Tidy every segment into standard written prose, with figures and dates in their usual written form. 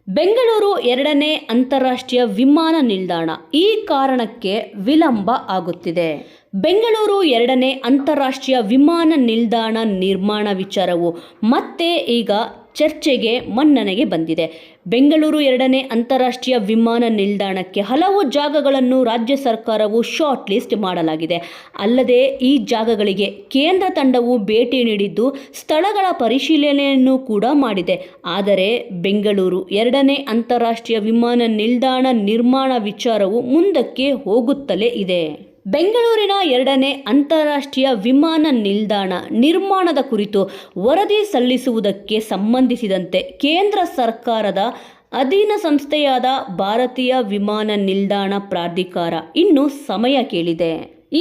ಬೆಂಗಳೂರು ಎರಡನೇ ಅಂತಾರಾಷ್ಟ್ರೀಯ ವಿಮಾನ ನಿಲ್ದಾಣ ಈ ಕಾರಣಕ್ಕೆ ವಿಳಂಬ ಆಗುತ್ತಿದೆ. ಬೆಂಗಳೂರು ಎರಡನೇ ಅಂತಾರಾಷ್ಟ್ರೀಯ ವಿಮಾನ ನಿಲ್ದಾಣ ನಿರ್ಮಾಣ ವಿಚಾರವು ಮತ್ತೆ ಈಗ ಚರ್ಚೆಗೆ ಮನ್ನಣೆಗೆ ಬಂದಿದೆ. ಬೆಂಗಳೂರು ಎರಡನೇ ಅಂತಾರಾಷ್ಟ್ರೀಯ ವಿಮಾನ ನಿಲ್ದಾಣಕ್ಕೆ ಹಲವು ಜಾಗಗಳನ್ನು ರಾಜ್ಯ ಸರ್ಕಾರವು ಶಾರ್ಟ್ ಲಿಸ್ಟ್ ಮಾಡಲಾಗಿದೆ. ಅಲ್ಲದೆ ಈ ಜಾಗಗಳಿಗೆ ಕೇಂದ್ರ ತಂಡವು ಭೇಟಿ ನೀಡಿದ್ದು ಸ್ಥಳಗಳ ಪರಿಶೀಲನೆಯನ್ನು ಕೂಡ ಮಾಡಿದೆ. ಆದರೆ ಬೆಂಗಳೂರು ಎರಡನೇ ಅಂತಾರಾಷ್ಟ್ರೀಯ ವಿಮಾನ ನಿಲ್ದಾಣ ನಿರ್ಮಾಣ ವಿಚಾರವು ಮುಂದಕ್ಕೆ ಹೋಗುತ್ತಲೇ ಇದೆ. ಬೆಂಗಳೂರಿನ ಎರಡನೇ ಅಂತಾರಾಷ್ಟ್ರೀಯ ವಿಮಾನ ನಿಲ್ದಾಣ ನಿರ್ಮಾಣದ ಕುರಿತು ವರದಿ ಸಲ್ಲಿಸುವುದಕ್ಕೆ ಸಂಬಂಧಿಸಿದಂತೆ ಕೇಂದ್ರ ಸರ್ಕಾರದ ಅಧೀನ ಸಂಸ್ಥೆಯಾದ ಭಾರತೀಯ ವಿಮಾನ ನಿಲ್ದಾಣ ಪ್ರಾಧಿಕಾರ ಇನ್ನು ಸಮಯ ಕೇಳಿದೆ.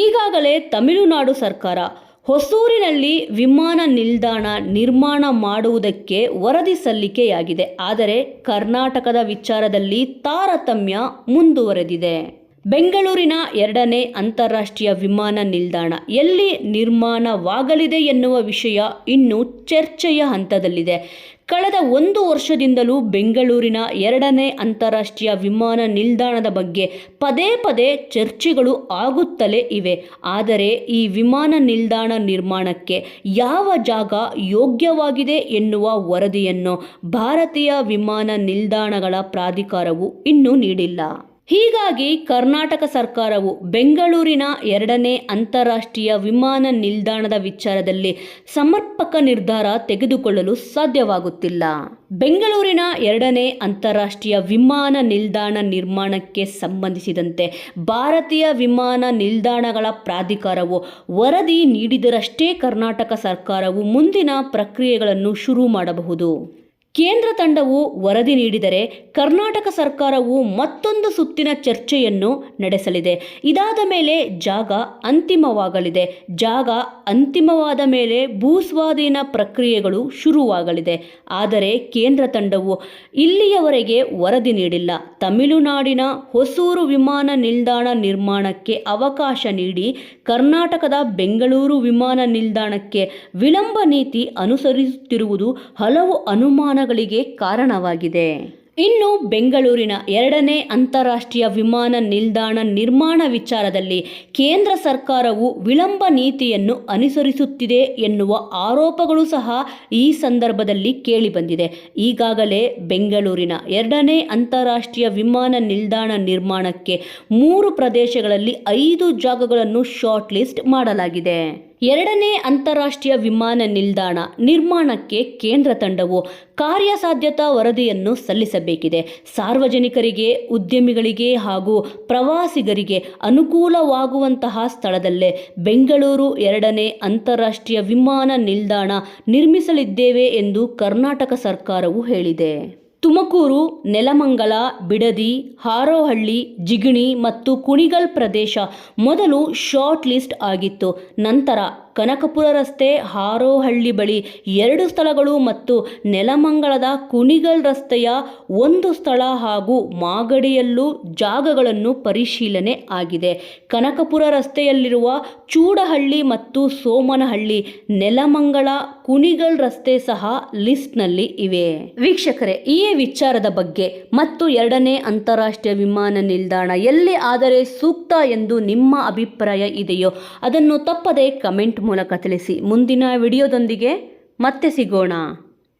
ಈಗಾಗಲೇ ತಮಿಳುನಾಡು ಸರ್ಕಾರ ಹೊಸೂರಿನಲ್ಲಿ ವಿಮಾನ ನಿಲ್ದಾಣ ನಿರ್ಮಾಣ ಮಾಡುವುದಕ್ಕೆ ವರದಿ ಸಲ್ಲಿಕೆಯಾಗಿದೆ. ಆದರೆ ಕರ್ನಾಟಕದ ವಿಚಾರದಲ್ಲಿ ತಾರತಮ್ಯ ಮುಂದುವರೆದಿದೆ. ಬೆಂಗಳೂರಿನ ಎರಡನೇ ಅಂತಾರಾಷ್ಟ್ರೀಯ ವಿಮಾನ ನಿಲ್ದಾಣ ಎಲ್ಲಿ ನಿರ್ಮಾಣವಾಗಲಿದೆ ಎನ್ನುವ ವಿಷಯ ಇನ್ನೂ ಚರ್ಚೆಯ ಹಂತದಲ್ಲಿದೆ. ಕಳೆದ 1 ವರ್ಷದಿಂದಲೂ ಬೆಂಗಳೂರಿನ ಎರಡನೇ ಅಂತಾರಾಷ್ಟ್ರೀಯ ವಿಮಾನ ನಿಲ್ದಾಣದ ಬಗ್ಗೆ ಪದೇ ಪದೇ ಚರ್ಚೆಗಳು ಆಗುತ್ತಲೇ ಇವೆ. ಆದರೆ ಈ ವಿಮಾನ ನಿಲ್ದಾಣ ನಿರ್ಮಾಣಕ್ಕೆ ಯಾವ ಜಾಗ ಯೋಗ್ಯವಾಗಿದೆ ಎನ್ನುವ ವರದಿಯನ್ನು ಭಾರತೀಯ ವಿಮಾನ ನಿಲ್ದಾಣಗಳ ಪ್ರಾಧಿಕಾರವು ಇನ್ನೂ ನೀಡಿಲ್ಲ. ಹೀಗಾಗಿ ಕರ್ನಾಟಕ ಸರ್ಕಾರವು ಬೆಂಗಳೂರಿನ ಎರಡನೇ ಅಂತಾರಾಷ್ಟ್ರೀಯ ವಿಮಾನ ನಿಲ್ದಾಣದ ವಿಚಾರದಲ್ಲಿ ಸಮರ್ಪಕ ನಿರ್ಧಾರ ತೆಗೆದುಕೊಳ್ಳಲು ಸಾಧ್ಯವಾಗುತ್ತಿಲ್ಲ. ಬೆಂಗಳೂರಿನ ಎರಡನೇ ಅಂತಾರಾಷ್ಟ್ರೀಯ ವಿಮಾನ ನಿಲ್ದಾಣ ನಿರ್ಮಾಣಕ್ಕೆ ಸಂಬಂಧಿಸಿದಂತೆ ಭಾರತೀಯ ವಿಮಾನ ನಿಲ್ದಾಣಗಳ ಪ್ರಾಧಿಕಾರವು ವರದಿ ನೀಡಿದರಷ್ಟೇ ಕರ್ನಾಟಕ ಸರ್ಕಾರವು ಮುಂದಿನ ಪ್ರಕ್ರಿಯೆಗಳನ್ನು ಶುರು ಮಾಡಬಹುದು. ಕೇಂದ್ರ ತಂಡವು ವರದಿ ನೀಡಿದರೆ ಕರ್ನಾಟಕ ಸರ್ಕಾರವು ಮತ್ತೊಂದು ಸುತ್ತಿನ ಚರ್ಚೆಯನ್ನು ನಡೆಸಲಿದೆ. ಇದಾದ ಮೇಲೆ ಜಾಗ ಅಂತಿಮವಾಗಲಿದೆ. ಜಾಗ ಅಂತಿಮವಾದ ಮೇಲೆ ಭೂಸ್ವಾಧೀನ ಪ್ರಕ್ರಿಯೆಗಳು ಶುರುವಾಗಲಿದೆ. ಆದರೆ ಕೇಂದ್ರ ತಂಡವು ಇಲ್ಲಿಯವರೆಗೆ ವರದಿ ನೀಡಿಲ್ಲ. ತಮಿಳುನಾಡಿನ ಹೊಸೂರು ವಿಮಾನ ನಿಲ್ದಾಣ ನಿರ್ಮಾಣಕ್ಕೆ ಅವಕಾಶ ನೀಡಿ ಕರ್ನಾಟಕದ ಬೆಂಗಳೂರು ವಿಮಾನ ನಿಲ್ದಾಣಕ್ಕೆ ವಿಳಂಬ ನೀತಿ ಅನುಸರಿಸುತ್ತಿರುವುದು ಹಲವು ಅನುಮಾನಗಳಿಗೆ ಕಾರಣವಾಗಿದೆ. ಇನ್ನು ಬೆಂಗಳೂರಿನ ಎರಡನೇ ಅಂತಾರಾಷ್ಟ್ರೀಯ ವಿಮಾನ ನಿಲ್ದಾಣ ನಿರ್ಮಾಣ ವಿಚಾರದಲ್ಲಿ ಕೇಂದ್ರ ಸರ್ಕಾರವು ವಿಳಂಬ ನೀತಿಯನ್ನು ಅನುಸರಿಸುತ್ತಿದೆ ಎನ್ನುವ ಆರೋಪಗಳು ಸಹ ಈ ಸಂದರ್ಭದಲ್ಲಿ ಕೇಳಿಬಂದಿದೆ. ಈಗಾಗಲೇ ಬೆಂಗಳೂರಿನ ಎರಡನೇ ಅಂತಾರಾಷ್ಟ್ರೀಯ ವಿಮಾನ ನಿಲ್ದಾಣ ನಿರ್ಮಾಣಕ್ಕೆ 3 ಪ್ರದೇಶಗಳಲ್ಲಿ 5 ಜಾಗಗಳನ್ನು ಶಾರ್ಟ್ ಲಿಸ್ಟ್ ಮಾಡಲಾಗಿದೆ. ಎರಡನೇ ಅಂತಾರಾಷ್ಟ್ರೀಯ ವಿಮಾನ ನಿಲ್ದಾಣ ನಿರ್ಮಾಣಕ್ಕೆ ಕೇಂದ್ರ ತಂಡವು ಕಾರ್ಯಸಾಧ್ಯತಾ ವರದಿಯನ್ನು ಸಲ್ಲಿಸಬೇಕಿದೆ. ಸಾರ್ವಜನಿಕರಿಗೆ, ಉದ್ಯಮಿಗಳಿಗೆ ಹಾಗೂ ಪ್ರವಾಸಿಗರಿಗೆ ಅನುಕೂಲವಾಗುವಂತಹ ಸ್ಥಳದಲ್ಲೇ ಬೆಂಗಳೂರು ಎರಡನೇ ಅಂತಾರಾಷ್ಟ್ರೀಯ ವಿಮಾನ ನಿಲ್ದಾಣ ನಿರ್ಮಿಸಲಿದ್ದೇವೆ ಎಂದು ಕರ್ನಾಟಕ ಸರ್ಕಾರವು ಹೇಳಿದೆ. ತುಮಕೂರು, ನೆಲಮಂಗಲ, ಬಿಡದಿ, ಹಾರೋಹಳ್ಳಿ, ಜಿಗಣಿ ಮತ್ತು ಕುಣಿಗಲ್ ಪ್ರದೇಶ ಮೊದಲು ಶಾರ್ಟ್ ಲಿಸ್ಟ್ ಆಗಿತ್ತು. ನಂತರ ಕನಕಪುರ ರಸ್ತೆ, ಹಾರೋಹಳ್ಳಿ ಬಳಿ 2 ಸ್ಥಳಗಳು ಮತ್ತು ನೆಲಮಂಗಲದ ಕುಣಿಗಲ್ ರಸ್ತೆಯ 1 ಸ್ಥಳ ಹಾಗೂ ಮಾಗಡಿಯಲ್ಲೂ ಜಾಗಗಳನ್ನು ಪರಿಶೀಲನೆ ಆಗಿದೆ. ಕನಕಪುರ ರಸ್ತೆಯಲ್ಲಿರುವ ಚೂಡಹಳ್ಳಿ ಮತ್ತು ಸೋಮನಹಳ್ಳಿ, ನೆಲಮಂಗಲ, ಕುಣಿಗಲ್ ರಸ್ತೆ ಸಹ ಲಿಸ್ಟ್ನಲ್ಲಿ ಇವೆ. ವೀಕ್ಷಕರೇ, ಈ ವಿಚಾರದ ಬಗ್ಗೆ ಮತ್ತು ಎರಡನೇ ಅಂತಾರಾಷ್ಟ್ರೀಯ ವಿಮಾನ ನಿಲ್ದಾಣ ಎಲ್ಲಿ ಆದರೆ ಸೂಕ್ತ ಎಂದು ನಿಮ್ಮ ಅಭಿಪ್ರಾಯ ಇದೆಯೋ ಅದನ್ನು ತಪ್ಪದೆ ಕಮೆಂಟ್ ಮೂಲಕ ತಿಳಿಸಿ. ಮುಂದಿನ ವಿಡಿಯೋದೊಂದಿಗೆ ಮತ್ತೆ ಸಿಗೋಣ.